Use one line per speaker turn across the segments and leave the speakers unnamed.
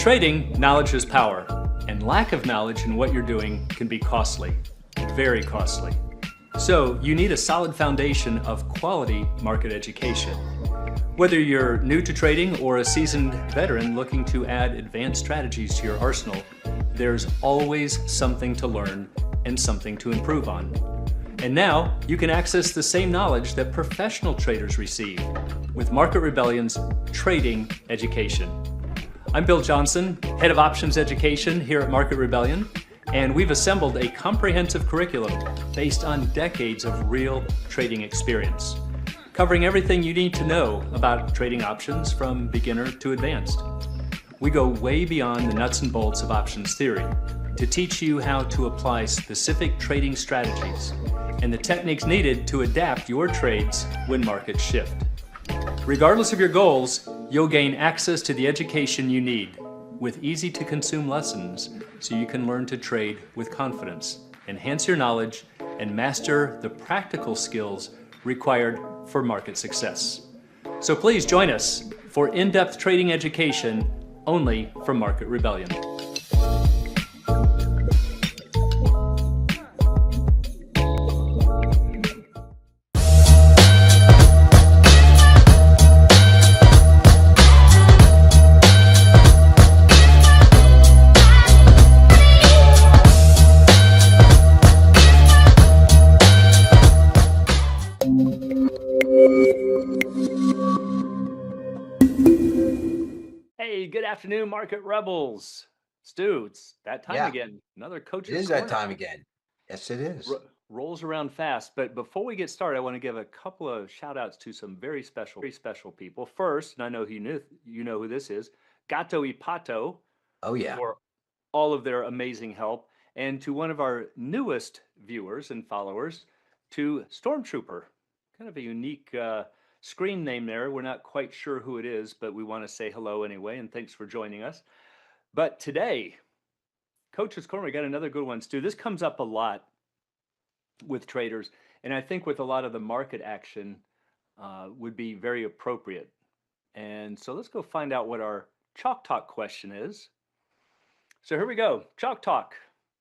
In trading, knowledge is power, and lack of knowledge in what you're doing can be costly, very costly. So you need a solid foundation of quality market education. Whether you're new to trading or a seasoned veteran looking to add advanced strategies to your arsenal, there's always something to learn and something to improve on. And now you can access the same knowledge that professional traders receive with Market Rebellion's Trading Education. I'm Bill Johnson, Head of Options Education here at Market Rebellion, and we've assembled a comprehensive curriculum based on decades of real trading experience, covering everything you need to know about trading options from beginner to advanced. We go way beyond the nuts and bolts of options theory to teach you how to apply specific trading strategies and the techniques needed to adapt your trades when markets shift. Regardless of your goals, you'll gain access to the education you need with easy-to-consume lessons so you can learn to trade with confidence, enhance your knowledge, and master the practical skills required for market success. So please join us for in-depth trading education only from Market Rebellion. Hey, good afternoon, Market Rebels. Stu, it's that time
Yeah,
again. Another
it
Coach's
is that
Corner.
time again. Yes, it is.
Rolls around fast. But before we get started, I want to give a couple of shout outs to some very special people. First, and I know you know who this is, Gato y Pato
Oh, yeah.
for all of their amazing help, and to one of our newest viewers and followers, to Stormtrooper. Kind of a unique screen name there. We're not quite sure who it is, but we want to say hello anyway, and thanks for joining us. But today, Coach's Corner, we got another good one, Stu. This comes up a lot with traders, and I think with a lot of the market action would be very appropriate. And so let's go find out what our Chalk Talk question is. So here we go. Chalk Talk.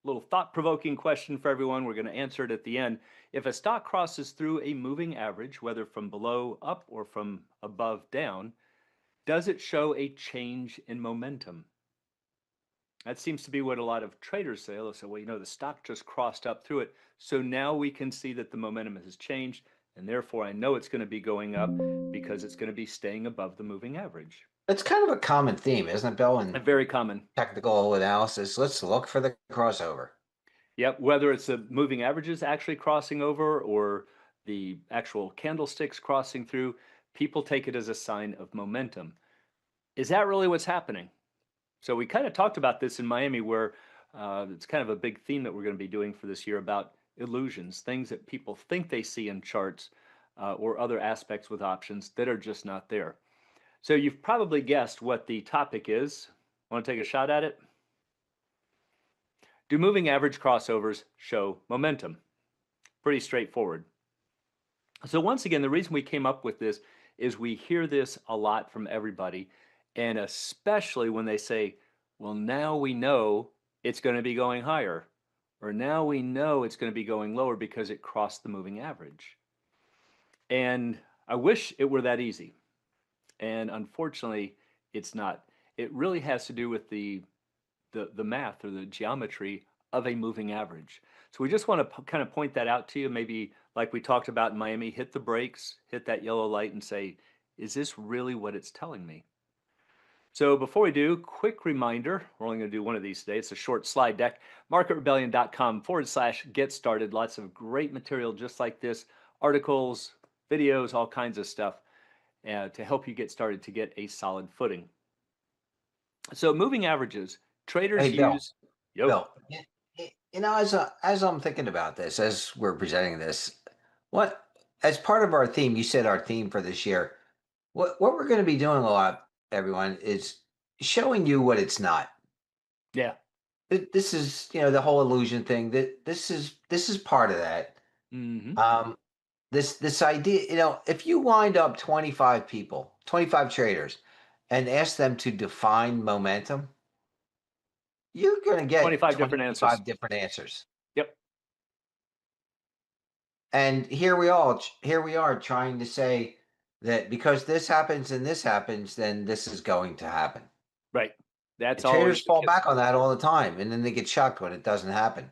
Little thought-provoking question for everyone. We're going to answer it at the end. If a stock crosses through a moving average, whether from below up or from above down, does it show a change in momentum? That seems to be what a lot of traders say. They'll say, well, you know, the stock just crossed up through it. So now we can see that the momentum has changed, and therefore I know it's going to be going up because it's going to be staying above the moving average.
It's kind of a common theme, isn't it, Bill?
A
In
very common.
technical analysis, let's look for the crossover.
Yep, whether it's the moving averages actually crossing over or the actual candlesticks crossing through, people take it as a sign of momentum. Is that really what's happening? So we kind of talked about this in Miami, where it's kind of a big theme that we're going to be doing for this year about illusions, things that people think they see in charts or other aspects with options that are just not there. So you've probably guessed what the topic is. Want to take a shot at it? Do moving average crossovers show momentum? Pretty straightforward. So once again, the reason we came up with this is we hear this a lot from everybody, and especially when they say, well, now we know it's going to be going higher, or now we know it's going to be going lower because it crossed the moving average. And I wish it were that easy. And unfortunately, it's not. It really has to do with the math or the geometry of a moving average. So we just want to kind of point that out to you, maybe like we talked about in Miami, hit the brakes, hit that yellow light and say, is this really what it's telling me? So before we do, quick reminder, we're only going to do one of these today. It's a short slide deck, marketrebellion.com/get started. Lots of great material just like this, articles, videos, all kinds of stuff to help you get started to get a solid footing. So moving averages, traders
Hey, Bill.
use...
Bill, you know, as I'm thinking about this, as we're presenting this, what as part of our theme, you said our theme for this year, what we're going to be doing a lot, everyone, is showing you what it's not.
Yeah.
This is, you know, the whole illusion thing. That this is part of that.
Mm-hmm.
This idea, you know, if you wind up 25 people, 25 traders, and ask them to define momentum, you're going to get
25 different answers.
25 different answers.
Yep.
And here we are trying to say that because this happens and this happens, then this is going to happen.
Right. That's
And traders
always the
fall
case.
back on that all the time, and then they get shocked when it doesn't happen.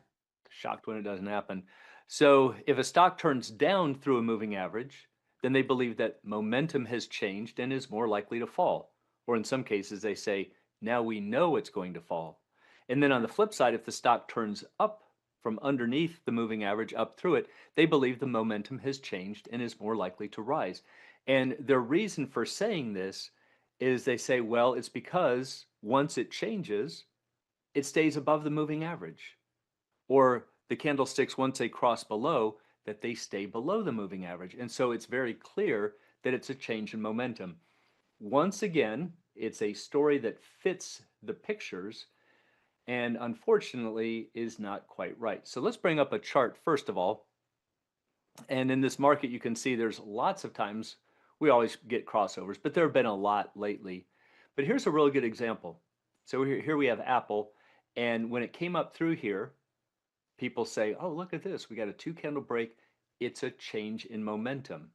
Shocked when it doesn't happen. So if a stock turns down through a moving average, then they believe that momentum has changed and is more likely to fall. Or in some cases, they say, now we know it's going to fall. And then on the flip side, if the stock turns up from underneath the moving average up through it, they believe the momentum has changed and is more likely to rise. And their reason for saying this is they say, well, it's because once it changes, it stays above the moving average. Or the candlesticks, once they cross below, that they stay below the moving average. And so it's very clear that it's a change in momentum. Once again, it's a story that fits the pictures and unfortunately is not quite right. So let's bring up a chart first of all. And in this market, you can see there's lots of times we always get crossovers, but there have been a lot lately. But here's a really good example. So here we have Apple. And when it came up through here, people say, oh, look at this. We got a 2 candle break. It's a change in momentum.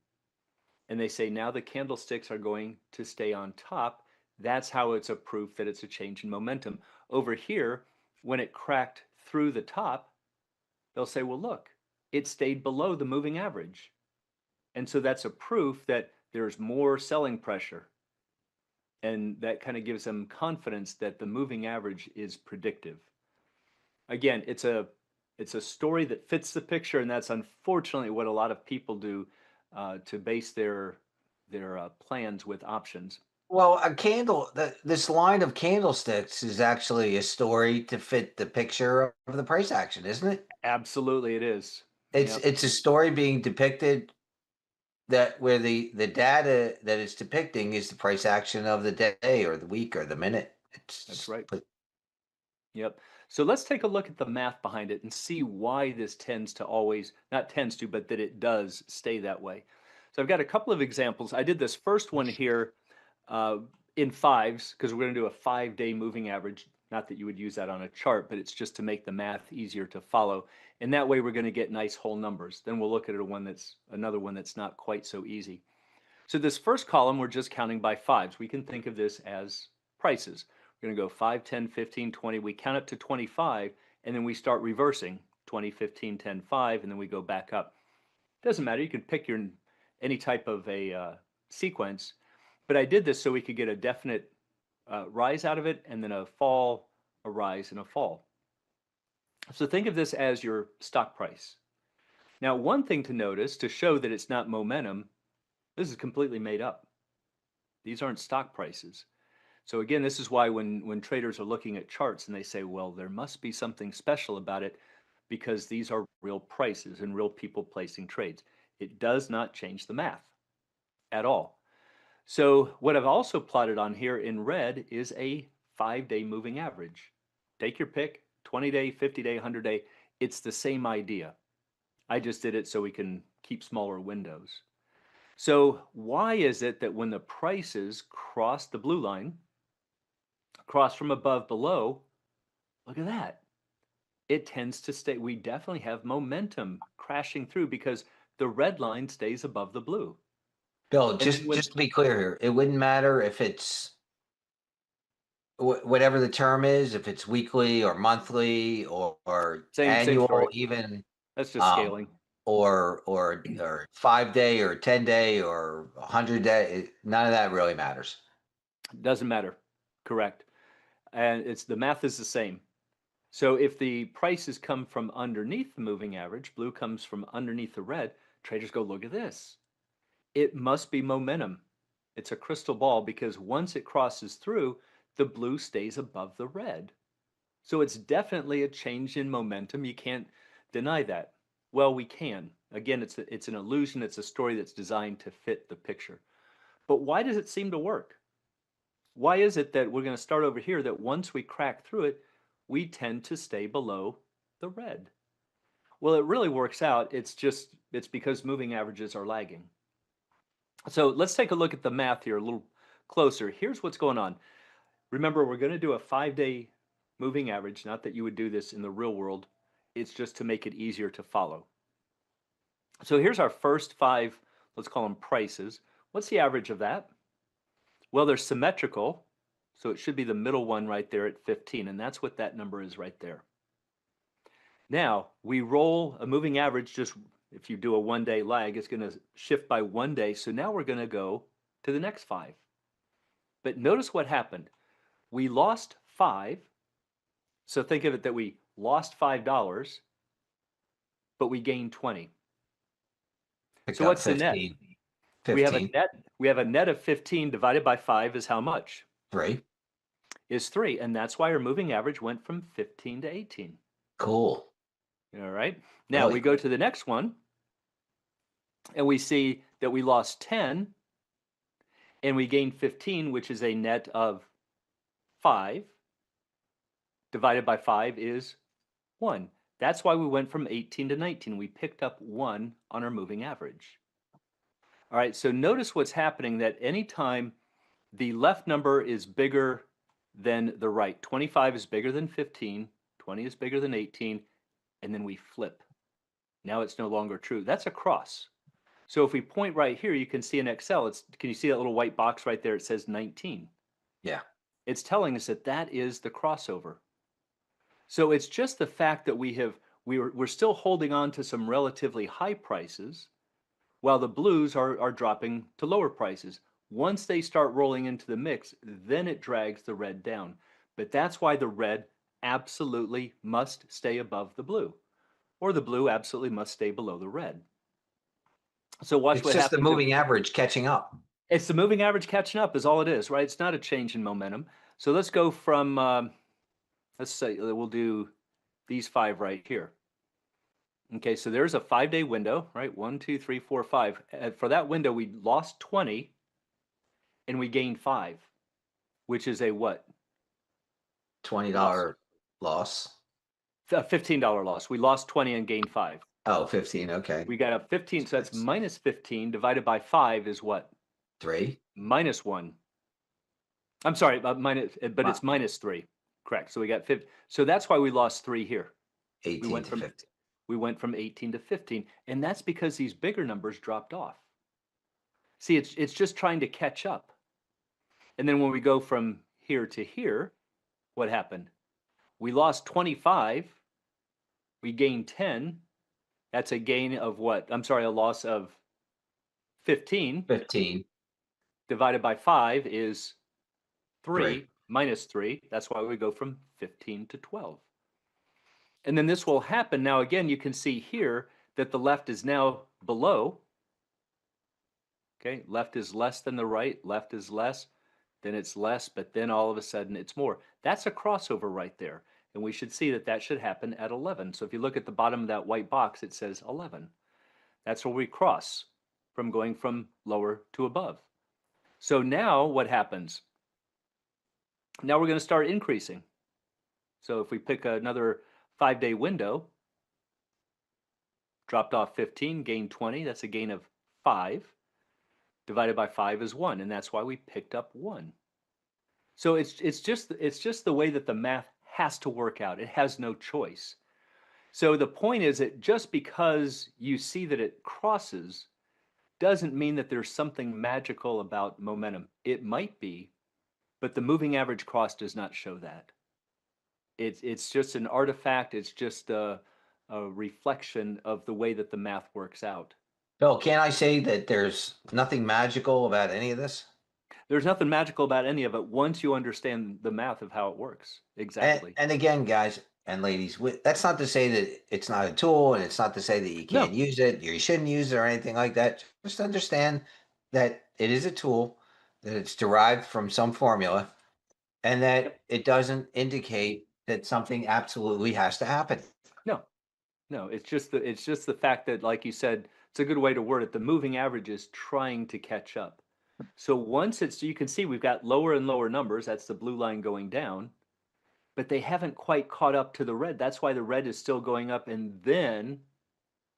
And they say now the candlesticks are going to stay on top. That's how it's a proof that it's a change in momentum. Over here, when it cracked through the top, they'll say, well, look, it stayed below the moving average. And so that's a proof that there's more selling pressure. And that kind of gives them confidence that the moving average is predictive. Again, it's a story that fits the picture, and that's unfortunately what a lot of people do to base their plans with options.
Well, this line of candlesticks is actually a story to fit the picture of the price action, isn't it?
Absolutely, it is.
It's
Yep,
it's a story being depicted that where the data that it's depicting is the price action of the day or the week or the minute.
that's
It's
right.
but
Yep. So let's take a look at the math behind it and see why this tends to always, not tends to, but that it does stay that way. So I've got a couple of examples. I did this first one here uh, in fives because we're going to do a 5 day moving average. Not that you would use that on a chart, but it's just to make the math easier to follow. And that way we're going to get nice whole numbers. Then we'll look at another one that's not quite so easy. So this first column, we're just counting by fives. We can think of this as prices. We're going to go 5, 10, 15, 20. We count up to 25, and then we start reversing 20, 15, 10, 5, and then we go back up. Doesn't matter. You can pick your any type of a sequence, but I did this so we could get a definite rise out of it, and then a fall, a rise, and a fall. So think of this as your stock price. Now, one thing to notice to show that it's not momentum, this is completely made up. These aren't stock prices. So again, this is why when traders are looking at charts and they say, well, there must be something special about it because these are real prices and real people placing trades. It does not change the math at all. So what I've also plotted on here in red is a 5 day moving average. Take your pick, 20-day, 50-day, 100-day. It's the same idea. I just did it so we can keep smaller windows. So why is it that when the prices cross the blue line, cross from above below, look at that. It tends to stay. We definitely have momentum crashing through because the red line stays above the blue.
Bill,
And then
just to be clear here, it wouldn't matter if it's whatever the term is, if it's weekly or monthly or
same
annual,
story.
Even
That's just
um,
scaling.
or 5 day or 10 day or 100 day. None of that really matters.
Doesn't matter. Correct. And it's the math is the same. So if the prices come from underneath the moving average, blue comes from underneath the red, traders go, look at this. It must be momentum. It's a crystal ball because once it crosses through, the blue stays above the red. So it's definitely a change in momentum. You can't deny that. Well, we can. Again, it's an illusion. It's a story that's designed to fit the picture. But why does it seem to work? Why is it that we're going to start over here that once we crack through it, we tend to stay below the red? Well, it really works out. It's because moving averages are lagging. So let's take a look at the math here a little closer. Here's what's going on. Remember, we're going to do a 5 day moving average, not that you would do this in the real world, it's just to make it easier to follow. So here's our first 5, let's call them prices. What's the average of that? Well, they're symmetrical, so it should be the middle one right there at 15, and that's what that number is right there. Now, we roll a moving average, just if you do a 1-day lag, it's going to shift by 1 day. So now we're going to go to the next 5. But notice what happened. We lost 5. So think of it that we lost $5, but we gained 20.
Picked
So
up
what's the net?
15.
We have a
15.
net of 15 divided by 5 is how much?
3.
Is 3. And that's why our moving average went from 15 to 18.
Cool.
All right. Now we go to the next one and we see that we lost 10 and we gained 15, which is a net of 5. Divided by 5 is 1. That's why we went from 18 to 19. We picked up 1 on our moving average. All right, so notice what's happening, that anytime the left number is bigger than the right, 25 is bigger than 15, 20 is bigger than 18, and then we flip. Now it's no longer true. That's a cross. So if we point right here, you can see in Excel, can you see that little white box right there? It says 19.
Yeah.
It's telling us that that is the crossover. So it's just the fact that we're still holding on to some relatively high prices, while the blues are dropping to lower prices. Once they start rolling into the mix, then it drags the red down. But that's why the red absolutely must stay above the blue, or the blue absolutely must stay below the red. So watch
It's
what
just the
happens.
moving average catching up.
It's the moving average catching up is all it is, right? It's not a change in momentum. So let's go from, let's say we'll do these 5 right here. Okay, so there's a 5-day window, right? 1, 2, 3, 4, 5. For that window, we lost 20 and we gained 5, which is a what?
$20 loss.
A $15 loss. We lost 20 and gained 5.
Oh, 15. Okay.
We got a 15, so that's minus 15 divided by 5 is what?
3.
Minus 1. I'm sorry, but it's minus 3. Correct. So we got 50. So that's why we lost 3 here.
18 to 15.
We went from 18 to 15, and that's because these bigger numbers dropped off. See, it's just trying to catch up. And then when we go from here to here, what happened? We lost 25, we gained 10. That's a gain of what? I'm sorry, a loss of 15.
15.
Divided by 5 is 3
Right.
minus 3. That's why we go from 15 to 12. And then this will happen. Now, again, you can see here that the left is now below. Okay, left is less than the right, left is less, then it's less, but then all of a sudden it's more. That's a crossover right there. And we should see that that should happen at 11. So if you look at the bottom of that white box, it says 11. That's where we cross from going from lower to above. So now what happens? Now we're going to start increasing. So if we pick another 5-day window, dropped off 15, gained 20, that's a gain of 5. Divided by 5 is 1, and that's why we picked up 1. So it's just the way that the math has to work out. It has no choice. So the point is that just because you see that it crosses doesn't mean that there's something magical about momentum. It might be, but the moving average cross does not show that. It's just an artifact. It's just a reflection of the way that the math works out.
Bill, can I say that there's nothing magical about any of this?
There's nothing magical about any of it once you understand the math of how it works. Exactly.
And again, guys and ladies, that's not to say that it's not a tool, and it's not to say that you can't use it, or you shouldn't use it, or anything like that. Just understand that it is a tool, that it's derived from some formula, and that it doesn't indicate that something absolutely has to happen.
No, it's just the fact that, like you said, it's a good way to word it. The moving average is trying to catch up. So once you can see we've got lower and lower numbers. That's the blue line going down, but they haven't quite caught up to the red. That's why the red is still going up, and then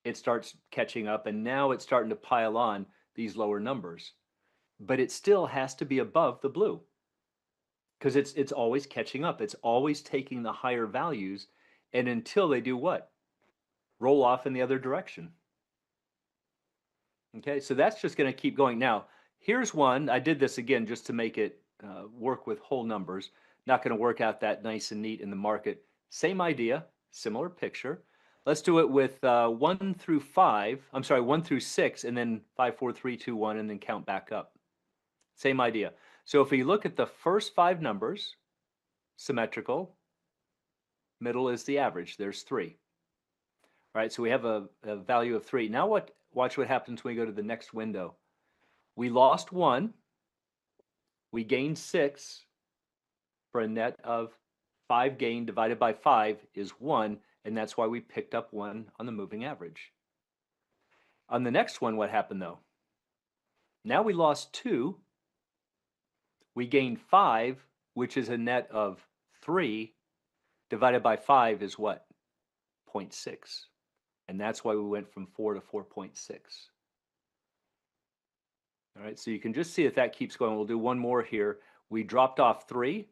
it starts catching up, and now it's starting to pile on these lower numbers. But it still has to be above the blue. because it's always catching up. It's always taking the higher values, and until they do what? Roll off in the other direction. Okay, so that's just going to keep going. Now, here's one. I did this again just to make it work with whole numbers. Not going to work out that nice and neat in the market. Same idea, similar picture. Let's do it with 1 through 5. I'm sorry, 1 through 6, and then 5, 4, 3, 2, 1, and then count back up. Same idea. So if we look at the first 5 numbers, symmetrical, middle is the average. There's 3. All right, so we have a value of 3. Now watch what happens when we go to the next window. We lost 1. We gained 6 for a net of 5 gained divided by 5 is 1, and that's why we picked up 1 on the moving average. On the next one, what happened though? Now we lost 2. We gained 5, which is a net of 3, divided by 5 is what? 0.6. And that's why we went from 4 to 4.6. All right, so you can just see if that keeps going. We'll do one more here. We dropped off 3.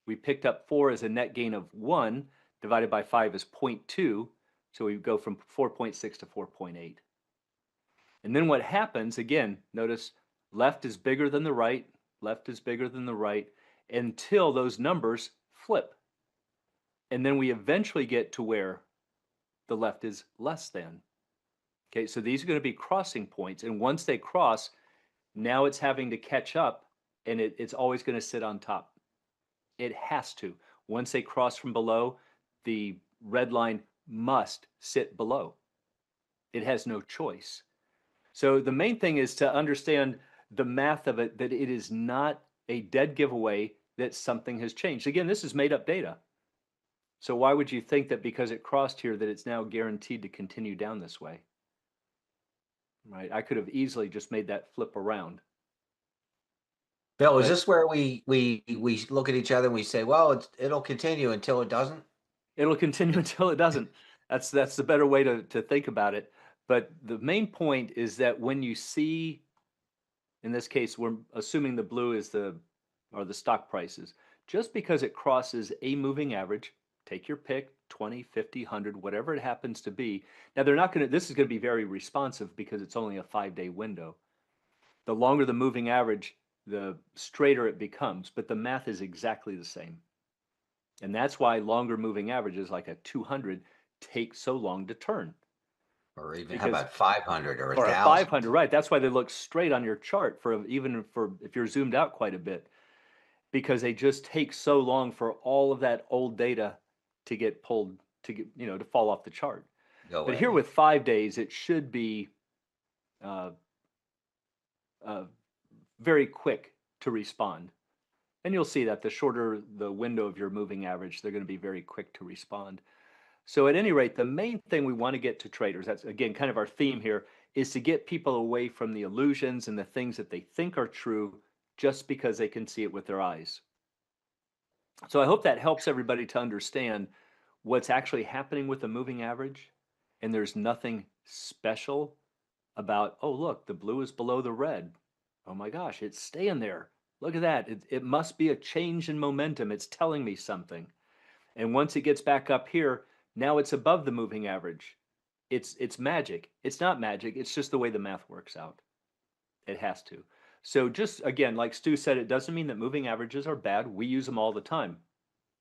We picked up 4 as a net gain of 1, divided by 5 is 0.2. So we go from 4.6 to 4.8. And then what happens, again, notice left is bigger than the right, left is bigger than the right, until those numbers flip. And then we eventually get to where the left is less than. Okay, so these are going to be crossing points. And once they cross, now it's having to catch up, and it's always going to sit on top. It has to. Once they cross from below, the red line must sit below. It has no choice. So the main thing is to understand the math of it, that it is not a dead giveaway that something has changed. Again, this is made up data. So why would you think that because it crossed here that it's now guaranteed to continue down this way? Right? I could have easily just made that flip around.
Bill, is this where we look at each other and we say, well, it'll continue until it doesn't?
It'll continue until it doesn't. That's the better way to think about it. But the main point is that when you see, in this case, we're assuming the blue is the stock prices. Just because it crosses a moving average, take your pick, 20, 50, 100, whatever it happens to be. Now they're not going to, this is going to be very responsive because it's only a 5-day window. The longer the moving average, the straighter it becomes, but the math is exactly the same. And that's why longer moving averages like a 200 take so long to turn.
Or even how about 500 or
1,000? 500, right. That's why they look straight on your chart even for if you're zoomed out quite a bit, because they just take so long for all of that old data to get pulled, to fall off the chart. But here with 5 days, it should be very quick to respond. And you'll see that the shorter the window of your moving average, they're going to be very quick to respond. So at any rate, the main thing we want to get to traders, that's again kind of our theme here, is to get people away from the illusions and the things that they think are true just because they can see it with their eyes. So I hope that helps everybody to understand what's actually happening with the moving average. And there's nothing special about, oh, look, the blue is below the red. Oh my gosh, it's staying there. Look at that. It must be a change in momentum. It's telling me something. And once it gets back up here, now it's above the moving average. It's magic. It's not magic. It's just the way the math works out. It has to. So just again, like Stu said, it doesn't mean that moving averages are bad. We use them all the time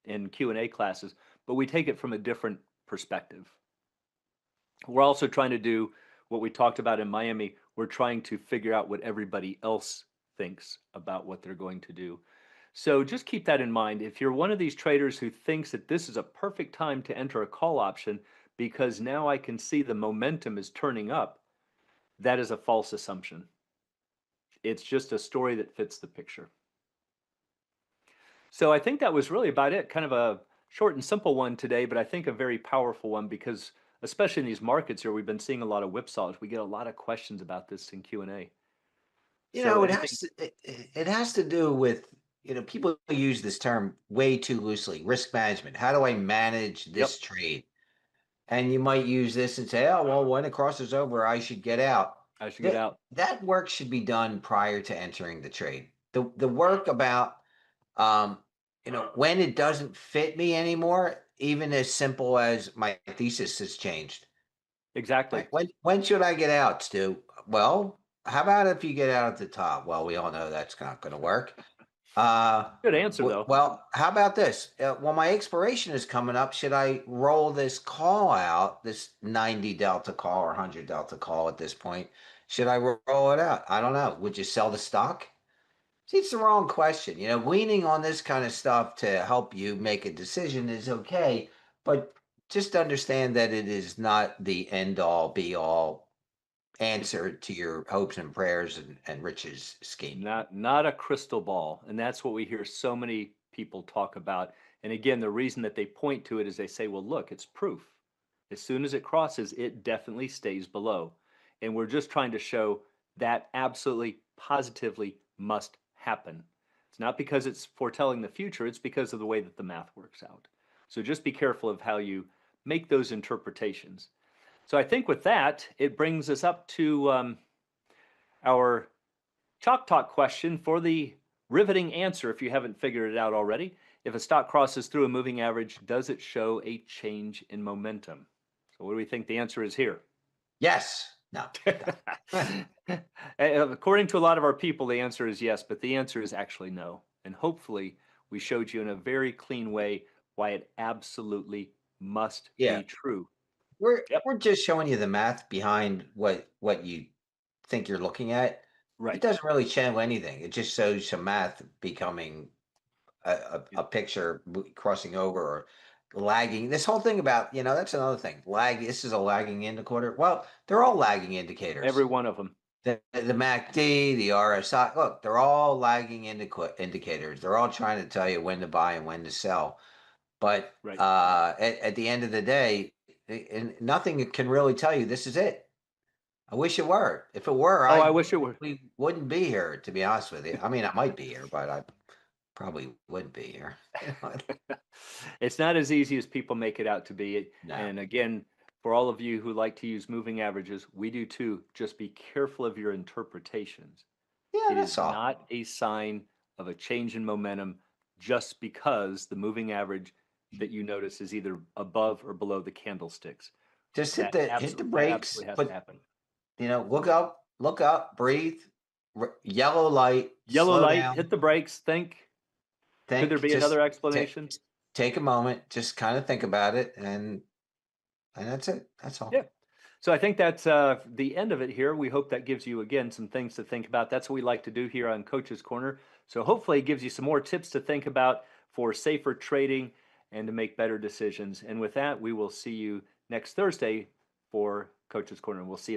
in Q&A classes, but we take it from a different perspective. We're also trying to do what we talked about in Miami. We're trying to figure out what everybody else thinks about what they're going to do. So just keep that in mind. If you're one of these traders who thinks that this is a perfect time to enter a call option because now I can see the momentum is turning up, that is a false assumption. It's just a story that fits the picture. So I think that was really about it. Kind of a short and simple one today, but I think a very powerful one because especially in these markets here, we've been seeing a lot of whipsaws. We get a lot of questions about this in Q&A.
It has to do with, people use this term way too loosely, risk management. How do I manage this trade? And you might use this and say, oh, well, when it crosses over, I should get out.
I should get out.
That work should be done prior to entering the trade. The work about Um, when it doesn't fit me anymore, even as simple as my thesis has changed.
Exactly.
When should I get out, Stu? Well, how about if you get out at the top? Well, we all know that's not going to work.
Good answer, though.
Well, how about this? Well, my expiration is coming up. Should I roll this call out, this 90 delta call or 100 delta call at this point? Should I roll it out? I don't know. Would you sell the stock? See, it's the wrong question. Leaning on this kind of stuff to help you make a decision is okay, but just understand that it is not the end all be all answer to your hopes and prayers and riches scheme.
Not a crystal ball, and that's what we hear so many people talk about. And again, the reason that they point to it is they say, "Well, look, it's proof. As soon as it crosses, it definitely stays below." And we're just trying to show that absolutely, positively must happen. It's not because it's foretelling the future, it's because of the way that the math works out. So just be careful of how you make those interpretations. So I think with that, it brings us up to our Chalk Talk question for the riveting answer, if you haven't figured it out already. If a stock crosses through a moving average, does it show a change in momentum? So, what do we think the answer is here?
Yes. No.
According to a lot of our people, the answer is yes, but the answer is actually no. And hopefully, we showed you in a very clean way why it absolutely must
Yeah.
be true.
We're
Yep.
we're just showing you the math behind what you think you're looking at. It
Right.
doesn't really show anything. It just shows some math becoming a picture crossing over or lagging. This whole thing about, that's another thing. This is a lagging indicator. Well, they're all lagging indicators.
Every one of them.
The MACD, the RSI, look, they're all lagging indicators. They're all trying to tell you when to buy and when to sell. But
Right.
at the end of the day, and nothing can really tell you this is it. I wish it were. If it were,
Oh, I
I
wish it were.
we wouldn't be here, to be honest with you. I mean, I might be here, but I probably wouldn't be here.
It's not as easy as people make it out to be.
No.
And again, for all of you who like to use moving averages, we do too. Just be careful of your interpretations.
Yeah,
It is
that's all.
not a sign of a change in momentum just because the moving average that you notice is either above or below the candlesticks.
Just hit
That
the
that
brakes,
absolutely has to
but
happen.
look up, breathe, yellow light,
Yellow
slow
light,
down,
hit the brakes, think. Could there
think,
be
just
another
take
explanation?
take a moment, just kind of think about it, and that's it. That's all.
Yeah. So I think that's the end of it here. We hope that gives you, again, some things to think about. That's what we like to do here on Coach's Corner. So hopefully it gives you some more tips to think about for safer trading and to make better decisions. And with that, we will see you next Thursday for Coach's Corner. We'll see you.